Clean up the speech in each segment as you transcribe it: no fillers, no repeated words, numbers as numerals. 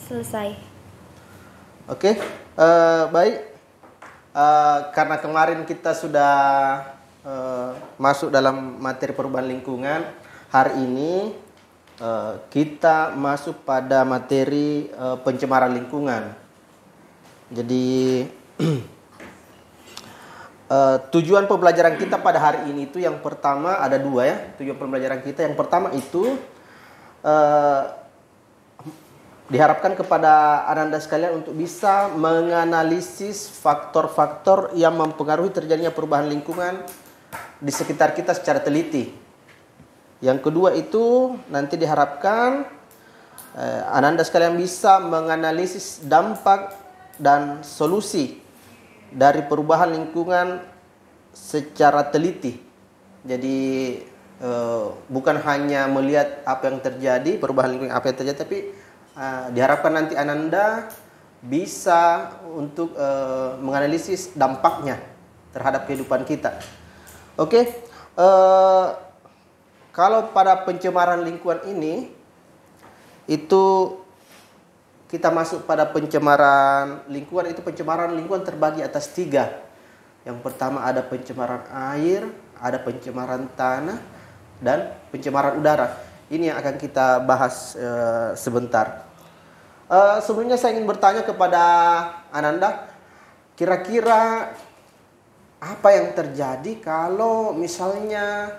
Selesai. Oke, baik. Karena kemarin kita sudah masuk dalam materi perubahan lingkungan, hari ini kita masuk pada materi pencemaran lingkungan. Jadi tujuan pembelajaran kita pada hari ini itu yang pertama ada dua ya. Tujuan pembelajaran kita yang pertama itu diharapkan kepada Ananda sekalian untuk bisa menganalisis faktor-faktor yang mempengaruhi terjadinya perubahan lingkungan di sekitar kita secara teliti. Yang kedua itu nanti diharapkan Ananda sekalian bisa menganalisis dampak dan solusi dari perubahan lingkungan secara teliti. Jadi bukan hanya melihat apa yang terjadi, perubahan lingkungan apa yang terjadi, tapi diharapkan nanti Ananda bisa untuk menganalisis dampaknya terhadap kehidupan kita. Oke, kalau pada pencemaran lingkungan ini itu kita masuk pada pencemaran lingkungan, itu pencemaran lingkungan terbagi atas 3. Yang pertama ada pencemaran air, ada pencemaran tanah, dan pencemaran udara. Ini yang akan kita bahas sebentar. Sebelumnya saya ingin bertanya kepada Ananda, kira-kira apa yang terjadi kalau misalnya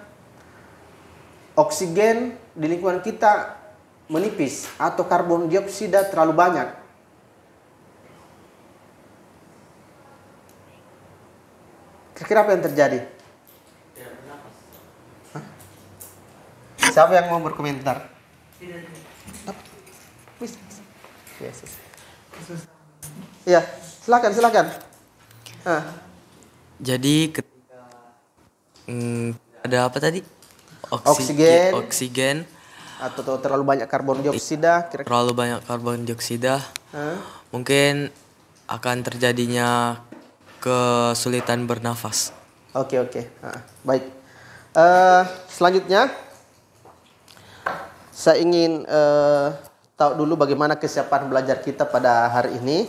oksigen di lingkungan kita menipis atau karbon dioksida terlalu banyak? Kira-kira apa yang terjadi? Siapa yang mau berkomentar? Iya, silakan. Jadi ketika ada apa tadi? Oksigen atau terlalu banyak karbon dioksida, terlalu banyak karbon dioksida, mungkin akan terjadinya kesulitan bernafas. Oke. Baik. Selanjutnya saya ingin tahu dulu bagaimana kesiapan belajar kita pada hari ini.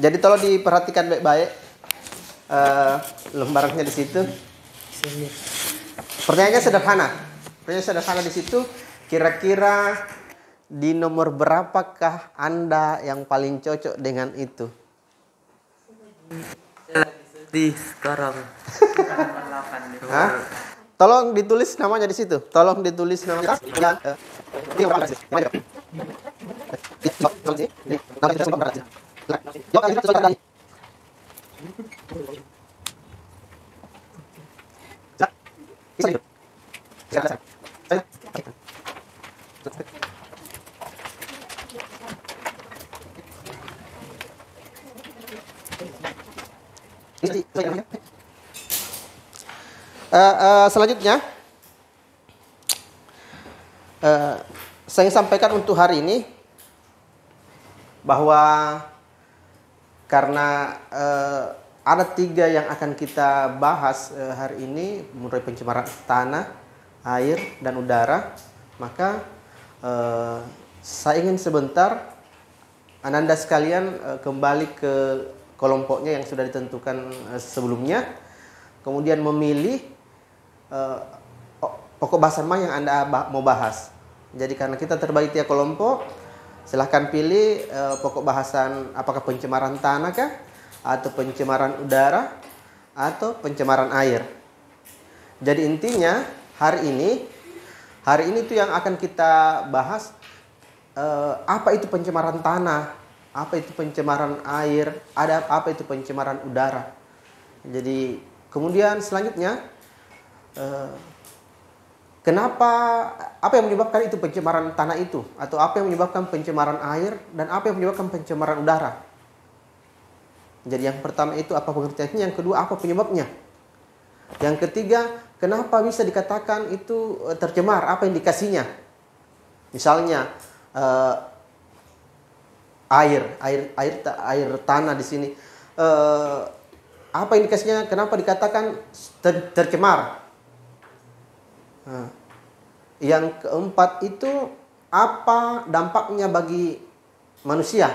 Jadi tolong diperhatikan baik-baik lembarannya di situ. Pertanyaannya sederhana di situ. Kira-kira di nomor berapakah Anda yang paling cocok dengan itu? Di sekarang. Tolong ditulis namanya di situ. Tolong ditulis namanya. Selanjutnya saya ingin sampaikan untuk hari ini bahwa karena ada 3 yang akan kita bahas hari ini, mulai pencemaran tanah, air, dan udara, maka saya ingin sebentar Ananda sekalian kembali ke kelompoknya yang sudah ditentukan sebelumnya, kemudian memilih pokok bahasan mana yang Anda mau bahas. Jadi karena kita terbagi 3 kelompok, silahkan pilih pokok bahasan apakah pencemaran tanah kah, atau pencemaran udara, atau pencemaran air. Jadi intinya hari ini tuh yang akan kita bahas apa itu pencemaran tanah, apa itu pencemaran air, apa itu pencemaran udara. Jadi kemudian selanjutnya apa yang menyebabkan itu pencemaran tanah itu, atau apa yang menyebabkan pencemaran air, dan apa yang menyebabkan pencemaran udara. Jadi yang pertama itu apa pengertiannya, yang kedua apa penyebabnya, yang ketiga kenapa bisa dikatakan itu tercemar, apa indikasinya. Misalnya air tanah di sini. Apa indikasinya? Kenapa dikatakan tercemar? Nah, yang keempat itu apa dampaknya bagi manusia?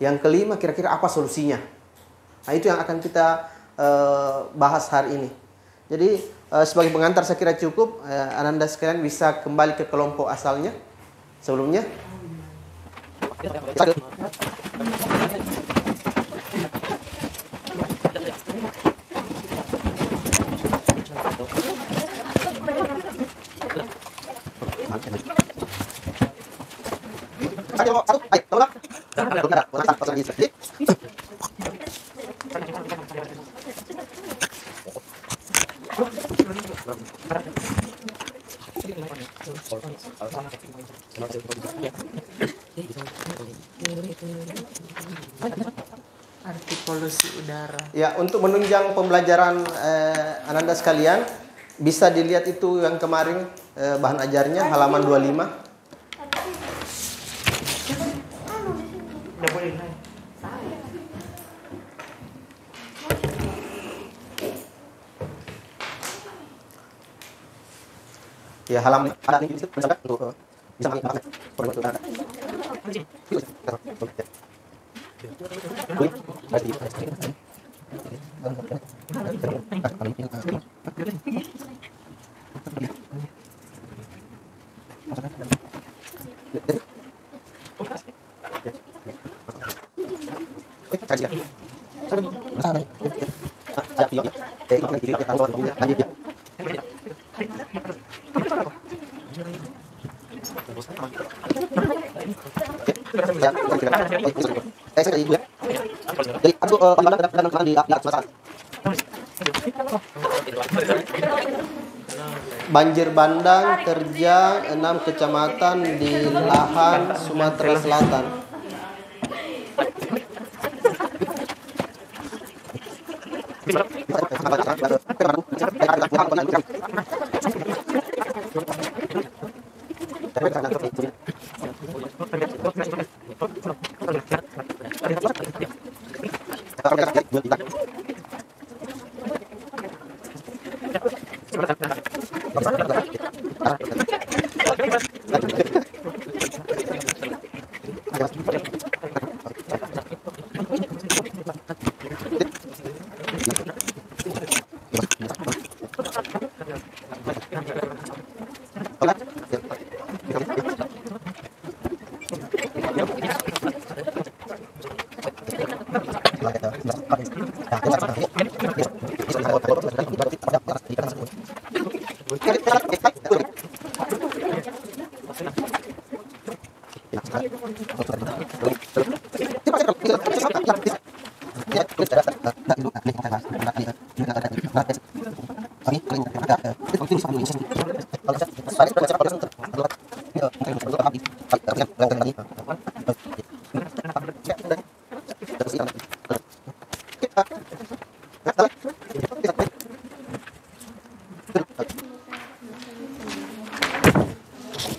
Yang kelima, kira-kira apa solusinya? Nah, itu yang akan kita bahas hari ini. Jadi sebagai pengantar saya kira cukup. Ananda sekalian bisa kembali ke kelompok asalnya sebelumnya. Arti polusi udara. Ya, untuk menunjang pembelajaran Ananda sekalian, bisa dilihat itu yang kemarin bahan ajarnya halaman 25. Ya, halaman ada ini untuk bisa mengingat. Banjir bandang terjang 6 kecamatan di Lahan, Sumatera Selatan.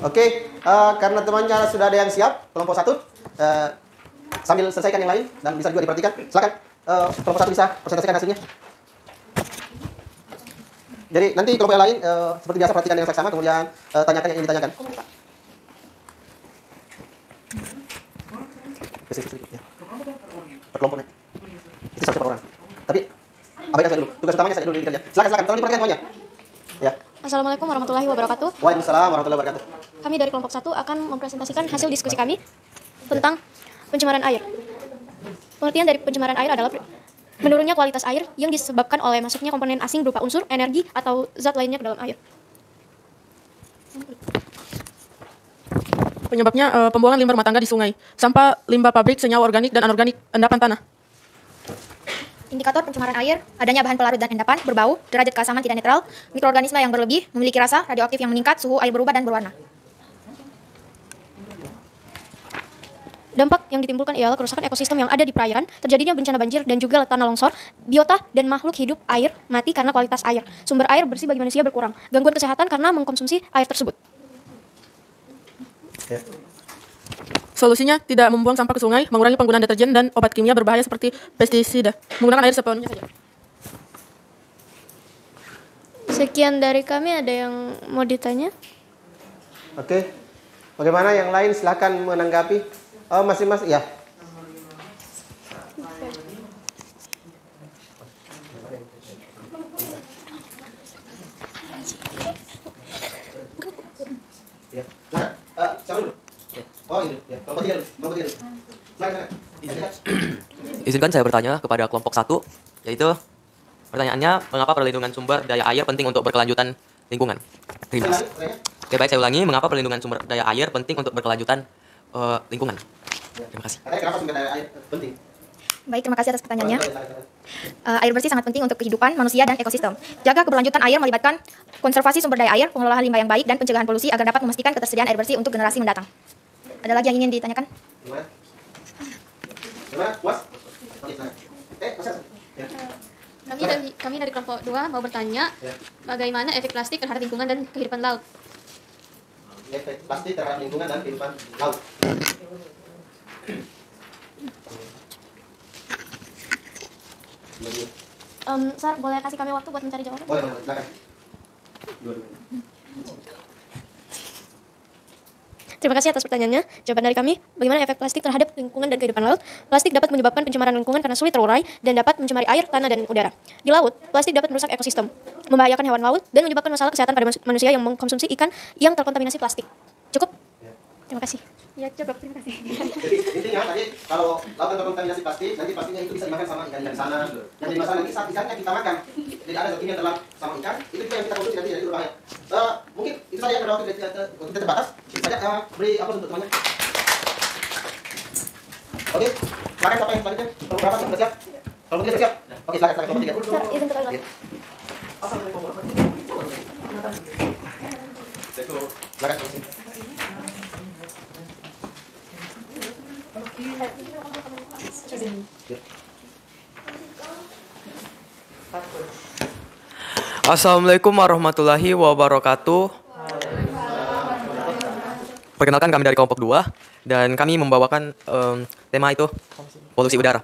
Oke, karena temannya sudah ada yang siap, kelompok 1, sambil selesaikan yang lain dan bisa juga diperhatikan. Silakan kelompok 1 bisa presentasikan hasilnya. Jadi nanti kelompok yang lain seperti biasa perhatikan dengan seksama, kemudian tanyakan yang ingin ditanyakan. Per kelompoknya. Itu 1 per orang. Tapi abaikan saya dulu. Tugas utamanya saya dulu dikerja. Silakan, tolong diperhatikan semuanya. Ya. Assalamualaikum warahmatullahi wabarakatuh. Waalaikumsalam warahmatullahi wabarakatuh. Kami dari kelompok 1 akan mempresentasikan hasil diskusi kami tentang pencemaran air. Pengertian dari pencemaran air adalah menurunnya kualitas air yang disebabkan oleh masuknya komponen asing berupa unsur, energi, atau zat lainnya ke dalam air. Penyebabnya pembuangan limbah rumah tangga di sungai, sampah limbah pabrik, senyawa organik dan anorganik, endapan tanah. Indikator pencemaran air, adanya bahan pelarut dan endapan, berbau, derajat keasaman tidak netral, mikroorganisme yang berlebih, memiliki rasa, radioaktif yang meningkat, suhu air berubah dan berwarna. Dampak yang ditimbulkan ialah kerusakan ekosistem yang ada di perairan, terjadinya bencana banjir dan juga tanah longsor, biota dan makhluk hidup air mati karena kualitas air. Sumber air bersih bagi manusia berkurang. Gangguan kesehatan karena mengkonsumsi air tersebut. Ya. Solusinya tidak membuang sampah ke sungai, mengurangi penggunaan deterjen dan obat kimia berbahaya seperti pestisida, menggunakan air sepenuhnya saja. Sekian dari kami, ada yang mau ditanya? Oke. Bagaimana yang lain, silakan menanggapi. Oh, masing-masing ya. Ya. Siapa dulu? Oh, ini. Ya. Kelompok 3 dulu. Kelompok 3 dulu. Silakan. Izinkan saya bertanya kepada kelompok 1, yaitu pertanyaannya, mengapa perlindungan sumber daya air penting untuk berkelanjutan lingkungan? Terima kasih. Oke, baik, saya ulangi, mengapa perlindungan sumber daya air penting untuk berkelanjutan lingkungan? Terima kasih. Kenapa sumber daya air penting? Baik, terima kasih atas pertanyaannya. Air bersih sangat penting untuk kehidupan manusia dan ekosistem. Jaga keberlanjutan air melibatkan konservasi sumber daya air, pengelolaan limbah yang baik, dan pencegahan polusi agar dapat memastikan ketersediaan air bersih untuk generasi mendatang. Ada lagi yang ingin ditanyakan? Gimana? Gimana? Puas? Oke, silakan. Puas. Ya. Kami dari kelompok 2 mau bertanya, bagaimana efek plastik terhadap lingkungan dan kehidupan laut? Efek plastik terhadap lingkungan dan kehidupan laut. Sar, boleh kasih kami waktu buat mencari jawaban? Boleh, silakan. Terima kasih atas pertanyaannya. Jawaban dari kami, bagaimana efek plastik terhadap lingkungan dan kehidupan laut? Plastik dapat menyebabkan pencemaran lingkungan karena sulit terurai dan dapat mencemari air, tanah, dan udara. Di laut, plastik dapat merusak ekosistem, membahayakan hewan laut, dan menyebabkan masalah kesehatan pada manusia yang mengkonsumsi ikan yang terkontaminasi plastik. Cukup? Terima kasih. Ya, cukup. Terima kasih. Jadi intinya tadi kalau laut terkontaminasi plastik, nanti plastiknya itu bisa dimakan sama ikan di sana. Yang jadi masalah nanti saat ikannya kita makan, jadi ada zat kimia dalam sama ikan, itu juga yang kita konsumsi nanti jadi berbahaya. Mungkin itu saja karena waktu kita terbatas. Kita saja beri apa untuk temannya. Oke, silakan siapa yang selanjutnya? Kalau berapa sudah siap? Kalau mungkin sudah siap. Oke, silakan kelompok 3. Sar, izin untuk lewat. Silakan. Assalamualaikum warahmatullahi wabarakatuh. Perkenalkan, kami dari kelompok 2 dan kami membawakan tema itu polusi udara.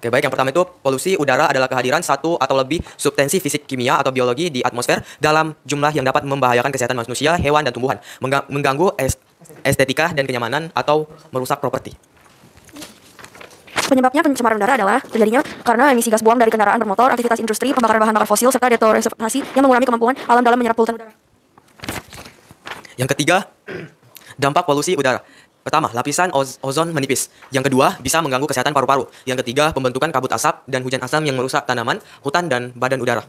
Oke, baik, yang pertama itu polusi udara adalah kehadiran satu atau lebih substansi fisik, kimia, atau biologi di atmosfer dalam jumlah yang dapat membahayakan kesehatan manusia, hewan, dan tumbuhan, mengganggu estetika dan kenyamanan, atau merusak properti. Penyebabnya pencemaran udara adalah terjadinya karena emisi gas buang dari kendaraan bermotor, aktivitas industri, pembakaran bahan bakar fosil, serta deforestasi yang mengurangi kemampuan alam dalam menyerap polutan udara. Yang ketiga, dampak polusi udara. Pertama, lapisan ozon menipis. Yang kedua, bisa mengganggu kesehatan paru-paru. Yang ketiga, pembentukan kabut asap dan hujan asam yang merusak tanaman, hutan, dan badan udara.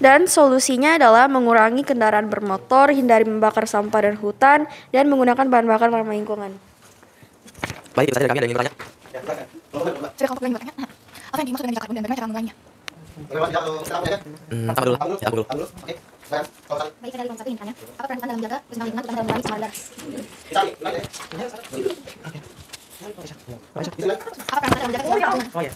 Dan solusinya adalah mengurangi kendaraan bermotor, hindari membakar sampah dan hutan, dan menggunakan bahan bakar ramah lingkungan. Baik, itu saja dari kami. Ada yang ingin bertanya? Ya, silakan. Saya kelompok lain bertanya, apa yang dimaksud dengan jejak karbon dan bagaimana cara menguranginya? Pertama dulu. Ya, aku dulu. Oke, silakan. Kalau tadi. Baik, saya dari kelompok 1 ingin bertanya, apa peran hutan dalam menjaga kesenjangan lingkungan terutama dalam mengurangi pencemaran udara? Cari, lanjut. Apa peran hutan dalam menjaga kesenjangan lingkungan? Oh ya,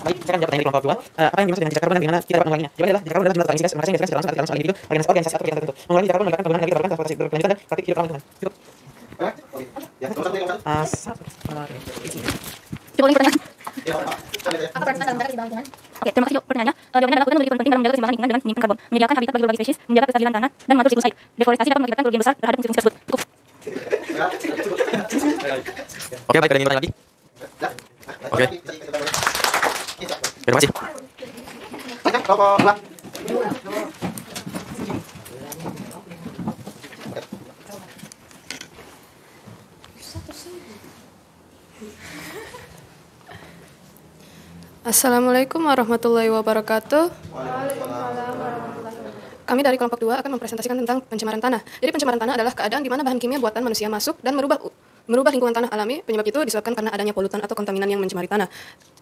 baik, saya akan jawab pertanyaan di kelompok 2. Apa yang dimaksud dengan jejak karbon dan bagaimana kita dapat menguranginya? Jawabannya adalah jejak karbon adalah jumlah emisi gas rumah kaca yang dihasilkan secara langsung atau tidak langsung oleh individu, organisasi atau kegiatan tertentu. Mengurangi jejak karbon melibatkan penggunaan energi terbarukan, transportasi berkelanjutan, dan praktik hidup ramah lingkungan. Cukup. Oke. Ya, kalau satu, kalau satu. Coba lagi pertanyaan. Ya, Pak. Apa peran hutan dalam menjaga kesenjangan lingkungan? Oke, terima kasih pertanyaannya. Jawabannya adalah hutan memiliki peran penting dalam menjaga keseimbangan lingkungan dengan menyimpan karbon, menyediakan habitat bagi berbagai spesies, menjaga kestabilan tanah, dan mengatur siklus air. Deforestasi dapat mengakibatkan kerugian besar terhadap fungsi-fungsi tersebut. Cukup. Oke, baik, ada yang ingin bertanya lagi? Oke. Terima kasih. Kelompok 2. Assalamualaikum warahmatullahi wabarakatuh. Kami dari kelompok 2 akan mempresentasikan tentang pencemaran tanah. Jadi pencemaran tanah adalah keadaan di mana bahan kimia buatan manusia masuk dan merubah lingkungan tanah alami. Penyebab itu disebabkan karena adanya polutan atau kontaminan yang mencemari tanah.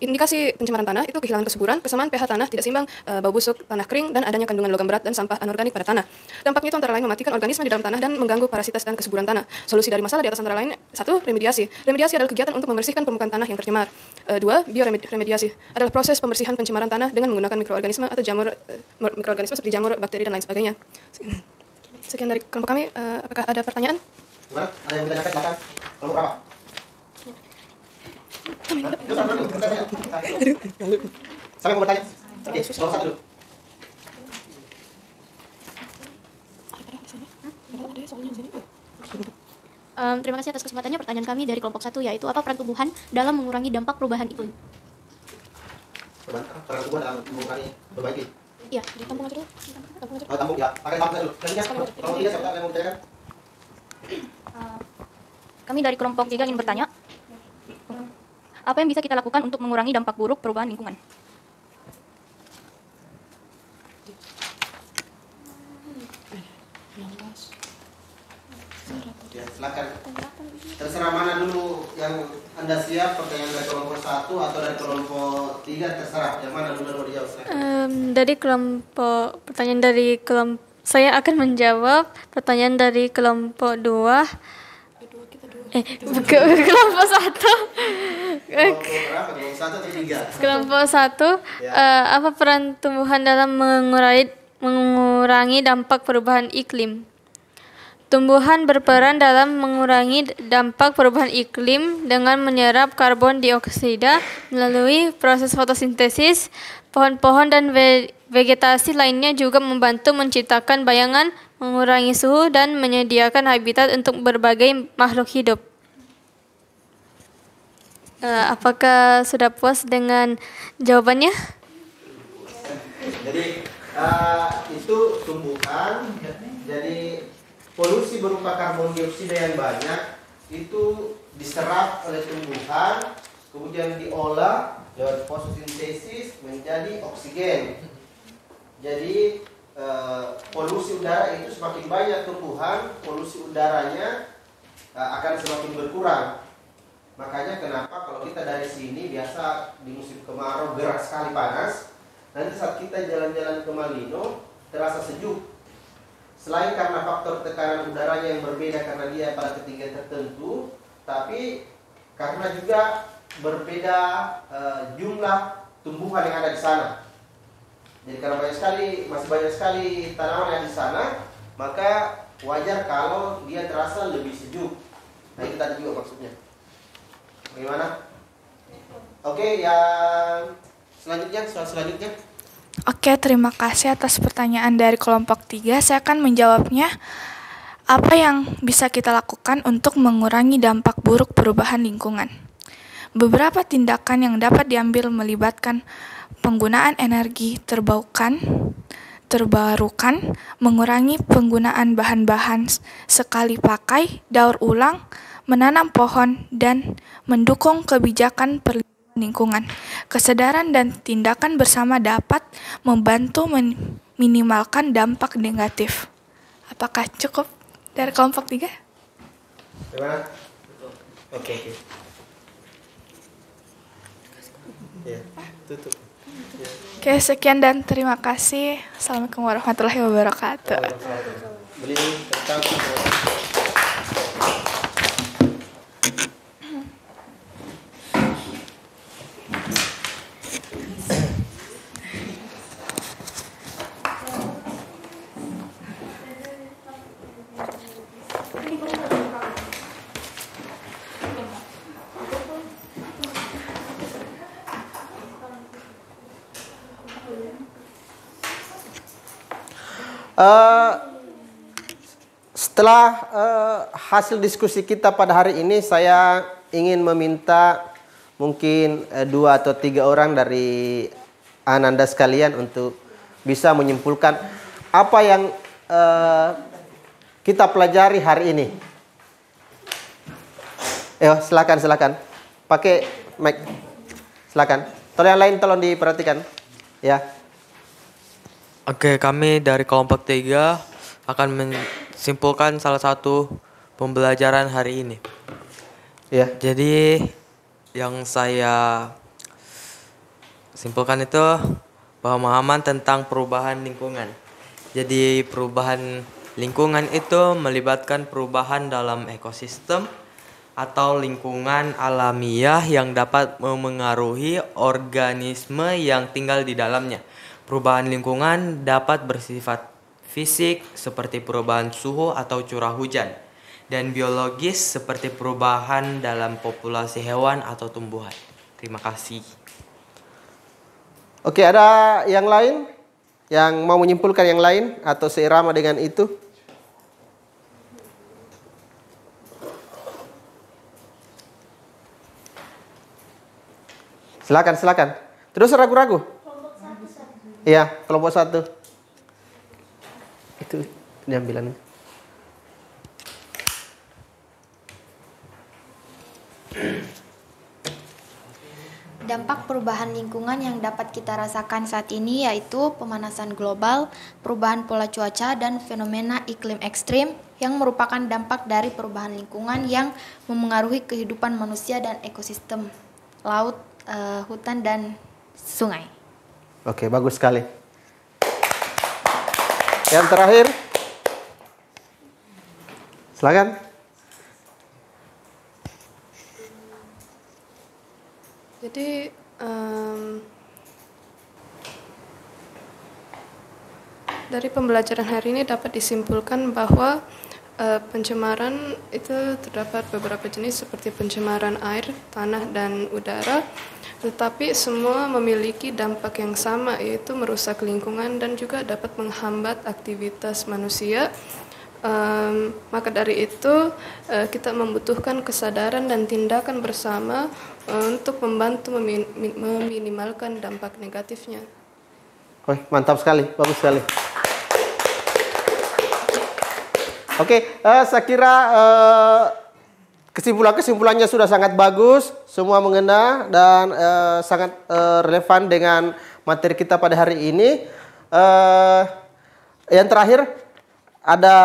Indikasi pencemaran tanah itu kehilangan kesuburan, kesamaan pH tanah tidak seimbang, bau busuk, tanah kering, dan adanya kandungan logam berat dan sampah anorganik pada tanah. Dampaknya itu antara lain mematikan organisme di dalam tanah dan mengganggu parasitas dan kesuburan tanah. Solusi dari masalah di atas antara lain: 1. Remediasi. Remediasi adalah kegiatan untuk membersihkan permukaan tanah yang tercemar. 2. Bioremediasi adalah proses pembersihan pencemaran tanah dengan menggunakan mikroorganisme atau mikroorganisme seperti jamur, bakteri, dan lain sebagainya. Sekian dari kelompok kami. Apakah ada pertanyaan? Gimana? Ada yang ditanyakan silakan. Kelompok berapa? Siapa yang mau bertanya? Oke, kelompok 1 dulu. Terima kasih atas kesempatannya. Pertanyaan kami dari kelompok 1 yaitu apa peran tumbuhan dalam mengurangi dampak perubahan iklim? Peran tumbuhan dalam mengurangi perbaiki. Iya, ditampung aja dulu. Oh, tampung ya. Pakai tampung dulu. Selanjutnya, kelompok 3 siapa yang mau bertanya? Kami dari kelompok 3 ingin bertanya, apa yang bisa kita lakukan untuk mengurangi dampak buruk perubahan lingkungan? Ya, silakan. Terserah mana dulu yang Anda siap, pertanyaan dari kelompok 1 atau dari kelompok 3, terserah. Yang mana dulu yang mau dijawab? Silakan. Dari pertanyaan dari kelompok, saya akan menjawab pertanyaan dari kelompok 2. Kelompok 1. Kelompok berapa? Kelompok 1 atau 3? Kelompok 1, apa peran tumbuhan dalam mengurangi dampak perubahan iklim? Tumbuhan berperan dalam mengurangi dampak perubahan iklim dengan menyerap karbon dioksida melalui proses fotosintesis. Pohon-pohon dan vegetasi lainnya juga membantu menciptakan bayangan, mengurangi suhu, dan menyediakan habitat untuk berbagai makhluk hidup. Apakah sudah puas dengan jawabannya? Jadi itu tumbuhan. Jadi polusi berupa karbon dioksida yang banyak itu diserap oleh tumbuhan, kemudian diolah lewat fotosintesis menjadi oksigen. Jadi polusi udara itu semakin banyak tumbuhan, polusi udaranya akan semakin berkurang. Makanya kenapa kalau kita dari sini biasa di musim kemarau gerah sekali panas, nanti saat kita jalan-jalan ke Malino terasa sejuk. Selain karena faktor tekanan udaranya yang berbeda karena dia pada ketinggian tertentu, tapi karena juga berbeda jumlah tumbuhan yang ada di sana. Jadi karena masih banyak sekali tanaman yang di sana, maka wajar kalau dia terasa lebih sejuk. Nah itu tadi juga maksudnya. Bagaimana? Oke, yang soal selanjutnya. Oke, terima kasih atas pertanyaan dari kelompok 3. Saya akan menjawabnya. Apa yang bisa kita lakukan untuk mengurangi dampak buruk perubahan lingkungan? Beberapa tindakan yang dapat diambil melibatkan penggunaan energi terbarukan, mengurangi penggunaan bahan-bahan sekali pakai, daur ulang, menanam pohon, dan mendukung kebijakan lingkungan. Kesadaran dan tindakan bersama dapat membantu meminimalkan dampak negatif. Apakah cukup dari kelompok 3? Gimana? Oke. Ya, tutup. Ya. Oke, sekian dan terima kasih. Assalamualaikum warahmatullahi wabarakatuh. Beli tentang setelah hasil diskusi kita pada hari ini, saya ingin meminta mungkin 2 atau 3 orang dari Ananda sekalian untuk bisa menyimpulkan apa yang kita pelajari hari ini. Silakan. Pakai mic. Silakan. Tolong yang lain tolong diperhatikan. Ya. Oke, kami dari kelompok 3 akan menyimpulkan salah satu pembelajaran hari ini. Ya. Jadi yang saya simpulkan itu pemahaman tentang perubahan lingkungan. Jadi perubahan lingkungan itu melibatkan perubahan dalam ekosistem atau lingkungan alamiah yang dapat memengaruhi organisme yang tinggal di dalamnya. Perubahan lingkungan dapat bersifat fisik seperti perubahan suhu atau curah hujan. dan biologis seperti perubahan dalam populasi hewan atau tumbuhan. Terima kasih. Oke, ada yang lain yang mau menyimpulkan yang lain atau seirama dengan itu? Silakan. Terus ragu-ragu? Iya, kelompok 1. Itu diambilan. Dampak perubahan lingkungan yang dapat kita rasakan saat ini yaitu pemanasan global, perubahan pola cuaca, dan fenomena iklim ekstrim yang merupakan dampak dari perubahan lingkungan yang memengaruhi kehidupan manusia dan ekosistem laut, hutan, dan sungai. Oke, bagus sekali. Yang terakhir, silakan. Jadi dari pembelajaran hari ini dapat disimpulkan bahwa pencemaran itu terdapat beberapa jenis seperti pencemaran air, tanah, dan udara, tetapi semua memiliki dampak yang sama, yaitu merusak lingkungan dan juga dapat menghambat aktivitas manusia. Maka dari itu kita membutuhkan kesadaran dan tindakan bersama untuk membantu meminimalkan dampak negatifnya. Mantap sekali, bagus sekali. Oke, saya kira kesimpulannya sudah sangat bagus, semua mengena dan sangat relevan dengan materi kita pada hari ini. Yang terakhir, ada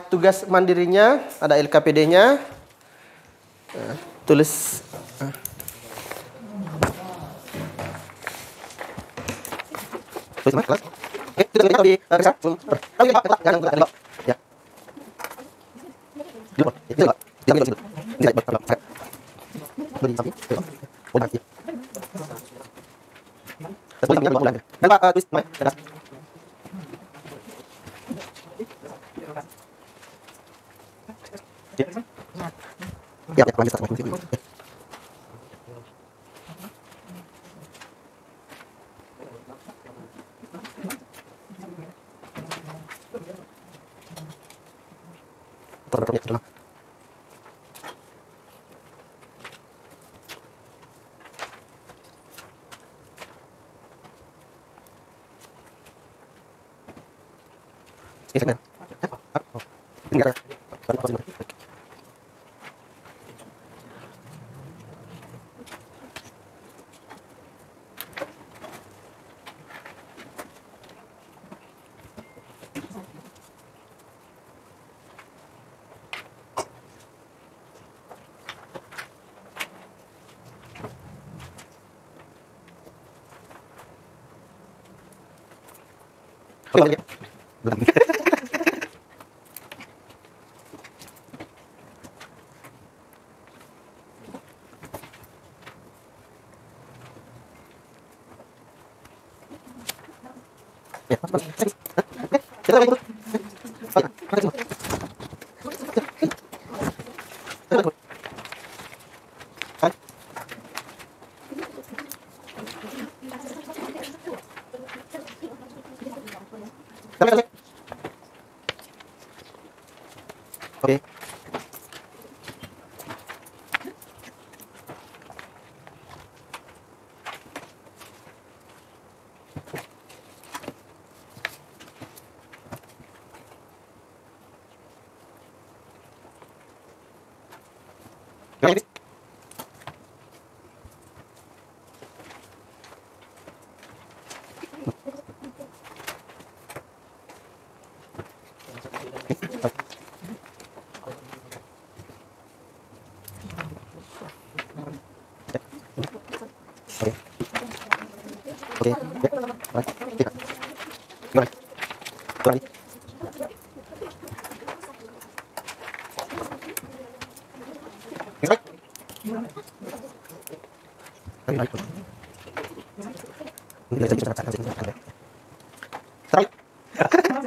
tugas mandirinya, ada LKPD-nya. Tulis. Tulis mana kelas? Oke, itu kita di kelas. Ya. Dulu, itu enggak. Tidak. Ini baik. Beri sapi. Oh, nanti. Terus yang bawa dan Pak tulis mana? Kelas. Ya, lanjut satu fungsi.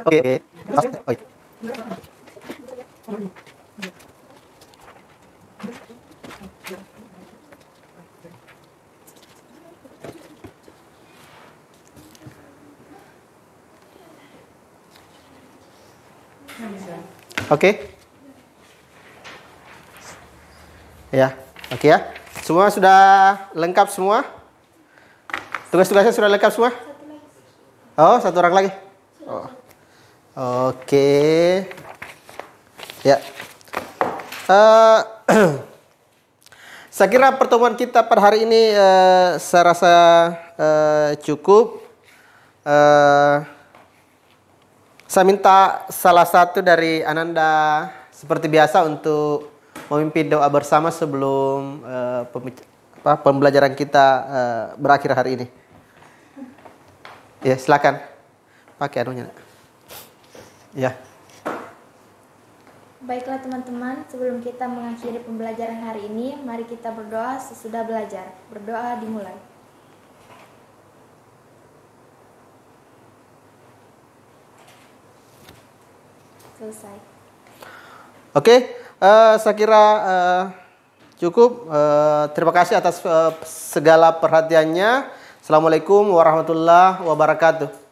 Oke. Oke. Oke? Ya, oke ya. Semua sudah lengkap semua? Tugas-tugasnya sudah lengkap semua? Oh, satu orang lagi. Oh. Oke. Ya. Saya kira pertemuan kita pada hari ini saya rasa cukup. Saya minta salah satu dari Ananda seperti biasa untuk memimpin doa bersama sebelum pembelajaran kita berakhir hari ini. Ya, silakan. Pakai anunya. Ya. Baiklah teman-teman, sebelum kita mengakhiri pembelajaran hari ini, mari kita berdoa sesudah belajar. Berdoa dimulai. Selesai. Oke, saya kira cukup. Terima kasih atas segala perhatiannya. Assalamualaikum warahmatullahi wabarakatuh.